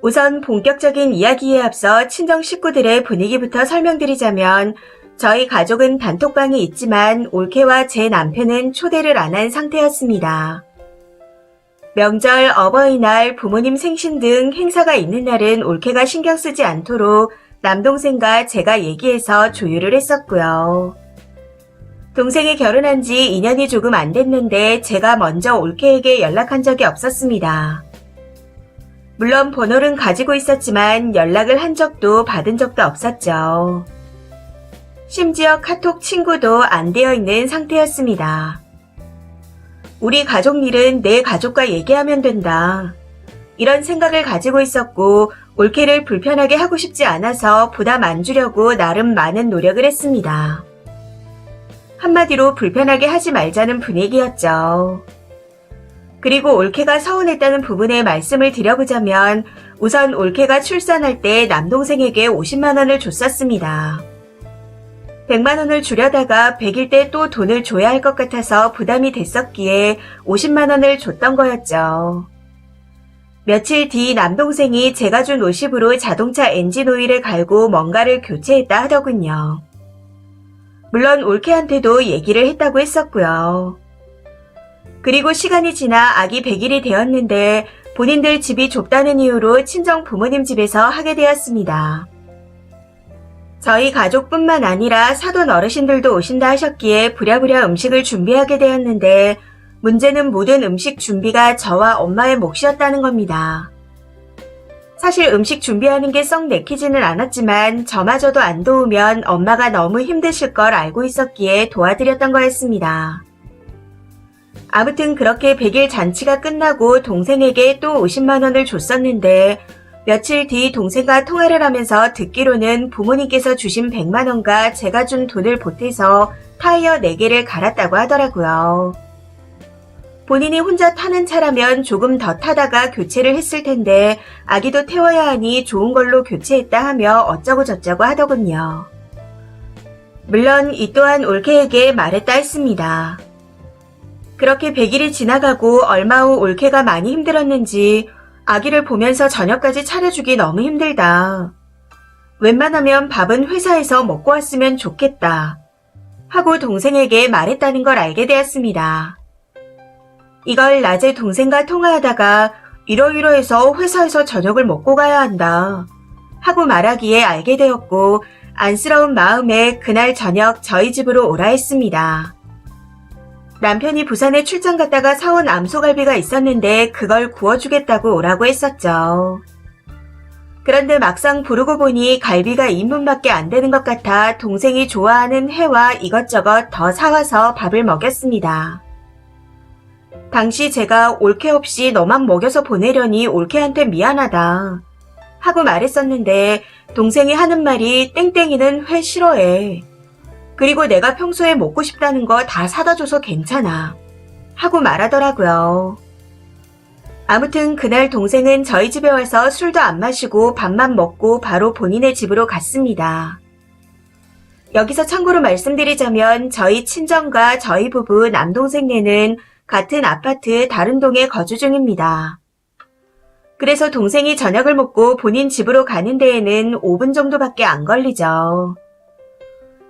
우선 본격적인 이야기에 앞서 친정 식구들의 분위기부터 설명드리자면 저희 가족은 단톡방이 있지만 올케와 제 남편은 초대를 안 한 상태였습니다. 명절, 어버이날, 부모님 생신 등 행사가 있는 날은 올케가 신경 쓰지 않도록 남동생과 제가 얘기해서 조율을 했었고요. 동생이 결혼한 지 2년이 조금 안 됐는데 제가 먼저 올케에게 연락한 적이 없었습니다. 물론 번호는 가지고 있었지만 연락을 한 적도 받은 적도 없었죠. 심지어 카톡 친구도 안 되어 있는 상태였습니다. 우리 가족 일은 내 가족과 얘기하면 된다. 이런 생각을 가지고 있었고 올케를 불편하게 하고 싶지 않아서 부담 안 주려고 나름 많은 노력을 했습니다. 한마디로 불편하게 하지 말자는 분위기였죠. 그리고 올케가 서운했다는 부분에 말씀을 드려보자면 우선 올케가 출산할 때 남동생에게 50만 원을 줬었습니다. 100만 원을 주려다가 100일 때 또 돈을 줘야 할 것 같아서 부담이 됐었기에 50만 원을 줬던 거였죠. 며칠 뒤 남동생이 제가 준 50으로 자동차 엔진 오일을 갈고 뭔가를 교체했다 하더군요. 물론 올케한테도 얘기를 했다고 했었고요. 그리고 시간이 지나 아기 100일이 되었는데 본인들 집이 좁다는 이유로 친정 부모님 집에서 하게 되었습니다. 저희 가족뿐만 아니라 사돈 어르신들도 오신다 하셨기에 부랴부랴 음식을 준비하게 되었는데 문제는 모든 음식 준비가 저와 엄마의 몫이었다는 겁니다. 사실 음식 준비하는 게 썩 내키지는 않았지만 저마저도 안 도우면 엄마가 너무 힘드실 걸 알고 있었기에 도와드렸던 거였습니다. 아무튼 그렇게 100일 잔치가 끝나고 동생에게 또 50만 원을 줬었는데 며칠 뒤 동생과 통화를 하면서 듣기로는 부모님께서 주신 100만 원과 제가 준 돈을 보태서 타이어 4개를 갈았다고 하더라고요. 본인이 혼자 타는 차라면 조금 더 타다가 교체를 했을 텐데 아기도 태워야 하니 좋은 걸로 교체했다 하며 어쩌고 저쩌고 하더군요. 물론 이 또한 올케에게 말했다 했습니다. 그렇게 100일이 지나가고 얼마 후 올케가 많이 힘들었는지 아기를 보면서 저녁까지 차려주기 너무 힘들다. 웬만하면 밥은 회사에서 먹고 왔으면 좋겠다. 하고 동생에게 말했다는 걸 알게 되었습니다. 이걸 낮에 동생과 통화하다가 이러이러해서 회사에서 저녁을 먹고 가야 한다. 하고 말하기에 알게 되었고 안쓰러운 마음에 그날 저녁 저희 집으로 오라 했습니다. 남편이 부산에 출장 갔다가 사온 암소갈비가 있었는데 그걸 구워주겠다고 오라고 했었죠. 그런데 막상 부르고 보니 갈비가 2인분밖에 안 되는 것 같아 동생이 좋아하는 회와 이것저것 더 사와서 밥을 먹였습니다. 당시 제가 올케 없이 너만 먹여서 보내려니 올케한테 미안하다 하고 말했었는데 동생이 하는 말이 땡땡이는 회 싫어해. 그리고 내가 평소에 먹고 싶다는 거 다 사다 줘서 괜찮아. 하고 말하더라고요. 아무튼 그날 동생은 저희 집에 와서 술도 안 마시고 밥만 먹고 바로 본인의 집으로 갔습니다. 여기서 참고로 말씀드리자면 저희 친정과 저희 부부 남동생네는 같은 아파트 다른 동에 거주 중입니다. 그래서 동생이 저녁을 먹고 본인 집으로 가는 데에는 5분 정도밖에 안 걸리죠.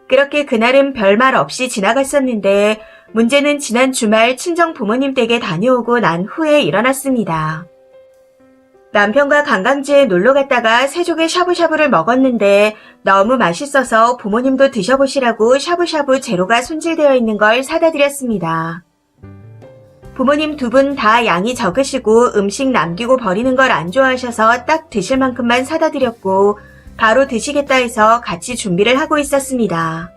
그렇게 그날은 별말 없이 지나갔었는데 문제는 지난 주말 친정 부모님 댁에 다녀오고 난 후에 일어났습니다. 남편과 관광지에 놀러 갔다가 새조개 샤브샤브를 먹었는데 너무 맛있어서 부모님도 드셔보시라고 샤브샤브 재료가 손질되어 있는 걸 사다 드렸습니다. 부모님 2분 다 양이 적으시고 음식 남기고 버리는 걸 안 좋아하셔서 딱 드실 만큼만 사다 드렸고 바로 드시겠다 해서 같이 준비를 하고 있었습니다.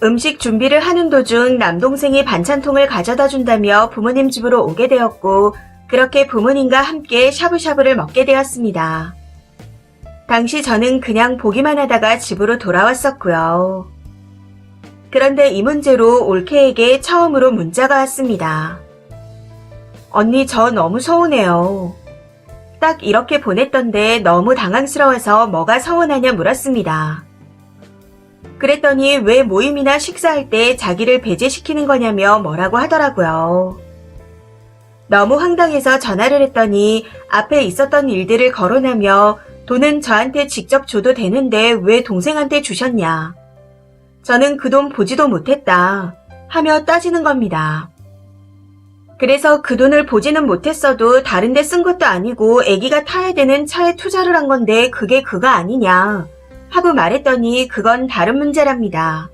음식 준비를 하는 도중 남동생이 반찬통을 가져다 준다며 부모님 집으로 오게 되었고 그렇게 부모님과 함께 샤브샤브를 먹게 되었습니다. 당시 저는 그냥 보기만 하다가 집으로 돌아왔었고요. 그런데 이 문제로 올케에게 처음으로 문자가 왔습니다. 언니 저 너무 서운해요. 딱 이렇게 보냈던데 너무 당황스러워서 뭐가 서운하냐 물었습니다. 그랬더니 왜 모임이나 식사할 때 자기를 배제시키는 거냐며 뭐라고 하더라고요. 너무 황당해서 전화를 했더니 앞에 있었던 일들을 거론하며 돈은 저한테 직접 줘도 되는데 왜 동생한테 주셨냐. 저는 그 돈 보지도 못했다 하며 따지는 겁니다. 그래서 그 돈을 보지는 못했어도 다른 데 쓴 것도 아니고 애기가 타야 되는 차에 투자를 한 건데 그게 그거 아니냐 하고 말했더니 그건 다른 문제랍니다.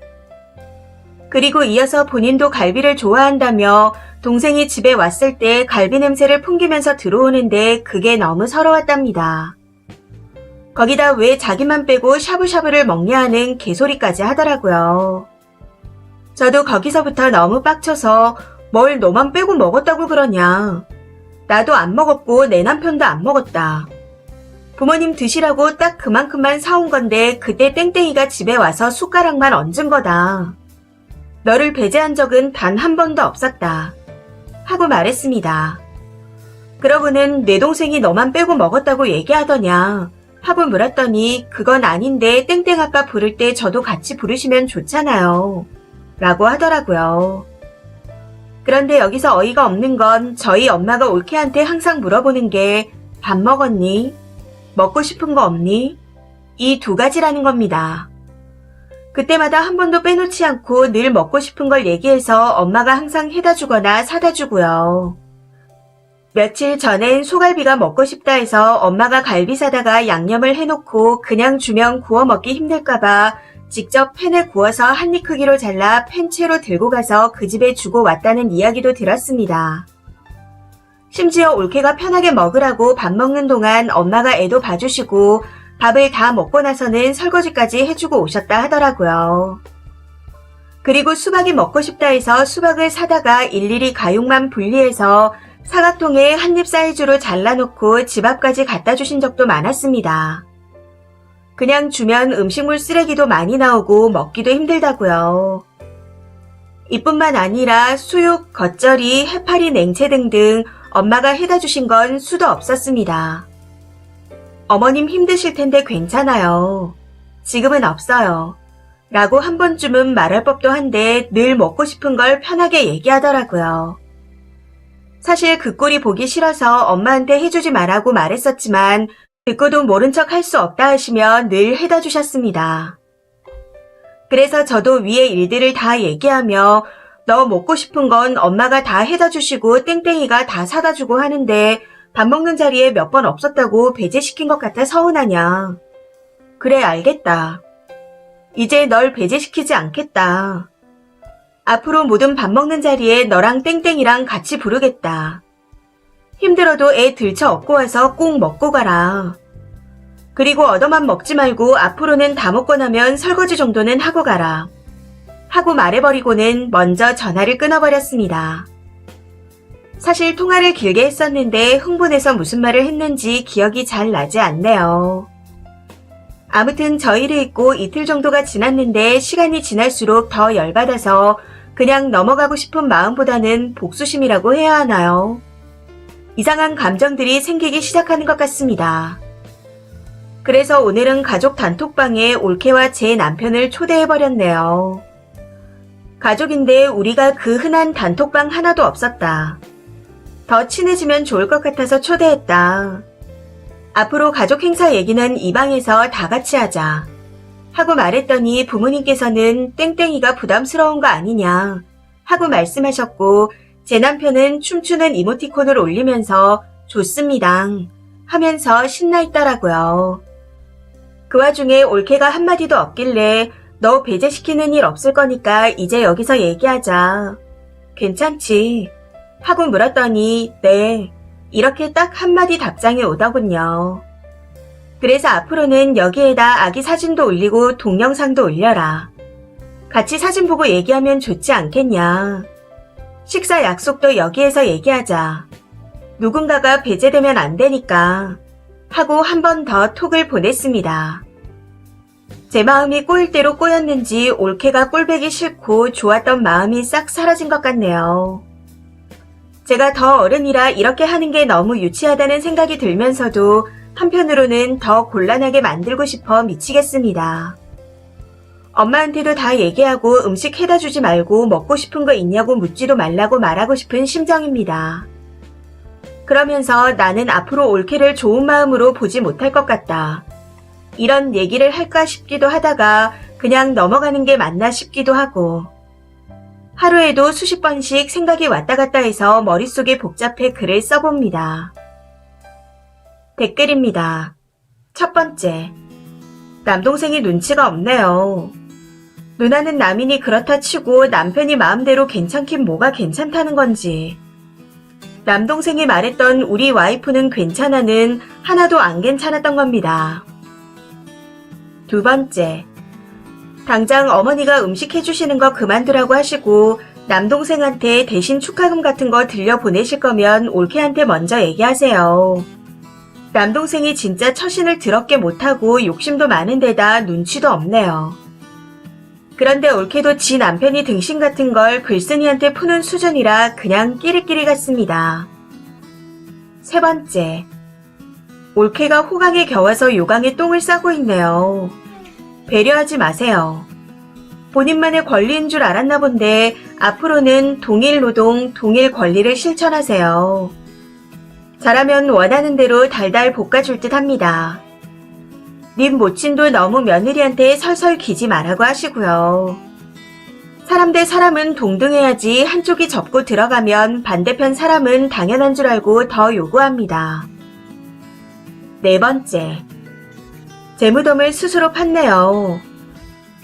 그리고 이어서 본인도 갈비를 좋아한다며 동생이 집에 왔을 때 갈비 냄새를 풍기면서 들어오는데 그게 너무 서러웠답니다. 거기다 왜 자기만 빼고 샤브샤브를 먹냐 하는 개소리까지 하더라고요. 저도 거기서부터 너무 빡쳐서 뭘 너만 빼고 먹었다고 그러냐. 나도 안 먹었고 내 남편도 안 먹었다. 부모님 드시라고 딱 그만큼만 사온 건데 그때 땡땡이가 집에 와서 숟가락만 얹은 거다. 너를 배제한 적은 단 한 번도 없었다. 하고 말했습니다. 그러고는 내 동생이 너만 빼고 먹었다고 얘기하더냐 하고 물었더니 그건 아닌데 땡땡 아빠 부를 때 저도 같이 부르시면 좋잖아요. 라고 하더라고요. 그런데 여기서 어이가 없는 건 저희 엄마가 올케한테 항상 물어보는 게 밥 먹었니? 먹고 싶은 거 없니? 이 두 가지라는 겁니다. 그때마다 한 번도 빼놓지 않고 늘 먹고 싶은 걸 얘기해서 엄마가 항상 해다 주거나 사다 주고요. 며칠 전엔 소갈비가 먹고 싶다 해서 엄마가 갈비 사다가 양념을 해놓고 그냥 주면 구워 먹기 힘들까봐 직접 팬에 구워서 한 입 크기로 잘라 팬채로 들고 가서 그 집에 주고 왔다는 이야기도 들었습니다. 심지어 올케가 편하게 먹으라고 밥 먹는 동안 엄마가 애도 봐주시고 밥을 다 먹고 나서는 설거지까지 해주고 오셨다 하더라고요. 그리고 수박이 먹고 싶다 해서 수박을 사다가 일일이 가육만 분리해서 사각통에 한 입 사이즈로 잘라놓고 집 앞까지 갖다 주신 적도 많았습니다. 그냥 주면 음식물 쓰레기도 많이 나오고 먹기도 힘들다고요. 이뿐만 아니라 수육, 겉절이, 해파리 냉채 등등 엄마가 해다 주신 건 수도 없었습니다. 어머님 힘드실 텐데 괜찮아요. 지금은 없어요. 라고 한 번쯤은 말할 법도 한데 늘 먹고 싶은 걸 편하게 얘기하더라고요. 사실 그 꼴이 보기 싫어서 엄마한테 해주지 말라고 말했었지만 듣고도 모른 척 할 수 없다 하시며 늘 해다 주셨습니다. 그래서 저도 위에 일들을 다 얘기하며 너 먹고 싶은 건 엄마가 다 해다 주시고 땡땡이가 다 사다 주고 하는데 밥 먹는 자리에 몇 번 없었다고 배제시킨 것 같아 서운하냐. 그래 알겠다. 이제 널 배제시키지 않겠다. 앞으로 모든 밥 먹는 자리에 너랑 땡땡이랑 같이 부르겠다. 힘들어도 애 들쳐 업고 와서 꼭 먹고 가라. 그리고 얻어만 먹지 말고 앞으로는 다 먹고 나면 설거지 정도는 하고 가라. 하고 말해버리고는 먼저 전화를 끊어버렸습니다. 사실 통화를 길게 했었는데 흥분해서 무슨 말을 했는지 기억이 잘 나지 않네요. 아무튼 저희를 잊고 이틀 정도가 지났는데 시간이 지날수록 더 열받아서 그냥 넘어가고 싶은 마음보다는 복수심이라고 해야 하나요? 이상한 감정들이 생기기 시작하는 것 같습니다. 그래서 오늘은 가족 단톡방에 올케와 제 남편을 초대해버렸네요. 가족인데 우리가 그 흔한 단톡방 하나도 없었다. 더 친해지면 좋을 것 같아서 초대했다. 앞으로 가족 행사 얘기는 이 방에서 다 같이 하자. 하고 말했더니 부모님께서는 땡땡이가 부담스러운 거 아니냐 하고 말씀하셨고 제 남편은 춤추는 이모티콘을 올리면서 좋습니다 하면서 신나 있더라고요. 그 와중에 올케가 한마디도 없길래 너 배제시키는 일 없을 거니까 이제 여기서 얘기하자. 괜찮지? 하고 물었더니 네. 이렇게 딱 한마디 답장이 오더군요. 그래서 앞으로는 여기에다 아기 사진도 올리고 동영상도 올려라. 같이 사진 보고 얘기하면 좋지 않겠냐. 식사 약속도 여기에서 얘기하자. 누군가가 배제되면 안 되니까. 하고 한 번 더 톡을 보냈습니다. 제 마음이 꼬일 대로 꼬였는지 올케가 꼴보기 싫고 좋았던 마음이 싹 사라진 것 같네요. 제가 더 어른이라 이렇게 하는 게 너무 유치하다는 생각이 들면서도 한편으로는 더 곤란하게 만들고 싶어 미치겠습니다. 엄마한테도 다 얘기하고 음식 해다 주지 말고 먹고 싶은 거 있냐고 묻지도 말라고 말하고 싶은 심정입니다. 그러면서 나는 앞으로 올케를 좋은 마음으로 보지 못할 것 같다. 이런 얘기를 할까 싶기도 하다가 그냥 넘어가는 게 맞나 싶기도 하고. 하루에도 수십 번씩 생각이 왔다 갔다 해서 머릿속이 복잡해 글을 써봅니다. 댓글입니다. 첫 번째. 남동생이 눈치가 없네요. 누나는 남인이 그렇다 치고 남편이 마음대로 괜찮긴 뭐가 괜찮다는 건지. 남동생이 말했던 우리 와이프는 괜찮아는 하나도 안 괜찮았던 겁니다. 두 번째. 당장 어머니가 음식 해주시는 거 그만두라고 하시고 남동생한테 대신 축하금 같은 거 들려보내실 거면 올케한테 먼저 얘기하세요. 남동생이 진짜 처신을 더럽게 못하고 욕심도 많은 데다 눈치도 없네요. 그런데 올케도 지 남편이 등신 같은 걸 글쓴이한테 푸는 수준이라 그냥 끼리끼리 같습니다. 세 번째. 올케가 호강에 겨워서 요강에 똥을 싸고 있네요. 배려하지 마세요. 본인만의 권리인 줄 알았나 본데 앞으로는 동일 노동, 동일 권리를 실천하세요. 잘하면 원하는 대로 달달 볶아줄 듯 합니다. 님 모친도 너무 며느리한테 설설 기지 말라고 하시고요. 사람 대 사람은 동등해야지 한쪽이 접고 들어가면 반대편 사람은 당연한 줄 알고 더 요구합니다. 네 번째. 재무덤을 스스로 팠네요.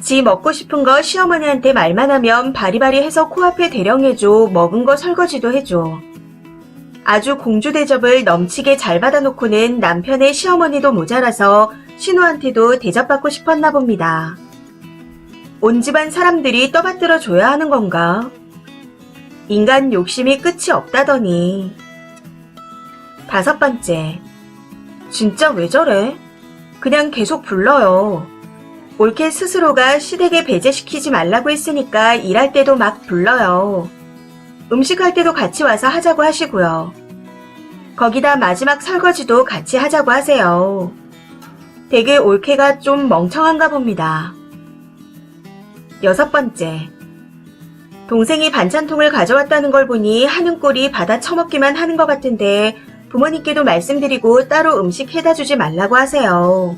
지 먹고 싶은 거 시어머니한테 말만 하면 바리바리 해서 코앞에 대령해줘, 먹은 거 설거지도 해줘. 아주 공주 대접을 넘치게 잘 받아놓고는 남편의 시어머니도 모자라서 신우한테도 대접받고 싶었나 봅니다. 온 집안 사람들이 떠받들어 줘야 하는 건가? 인간 욕심이 끝이 없다더니. 다섯 번째. 진짜 왜 저래? 그냥 계속 불러요. 올케 스스로가 시댁에 배제시키지 말라고 했으니까 일할 때도 막 불러요. 음식할 때도 같이 와서 하자고 하시고요. 거기다 마지막 설거지도 같이 하자고 하세요. 되게 올케가 좀 멍청한가 봅니다. 여섯 번째. 동생이 반찬통을 가져왔다는 걸 보니 하는 꼴이 받아 처먹기만 하는 것 같은데 부모님께도 말씀드리고 따로 음식 해다 주지 말라고 하세요.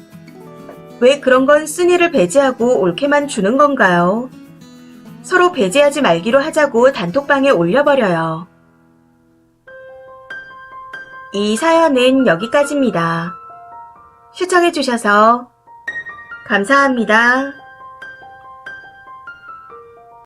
왜 그런 건 쓴이를 배제하고 올케만 주는 건가요? 서로 배제하지 말기로 하자고 단톡방에 올려버려요. 이 사연은 여기까지입니다. 시청해주셔서 감사합니다.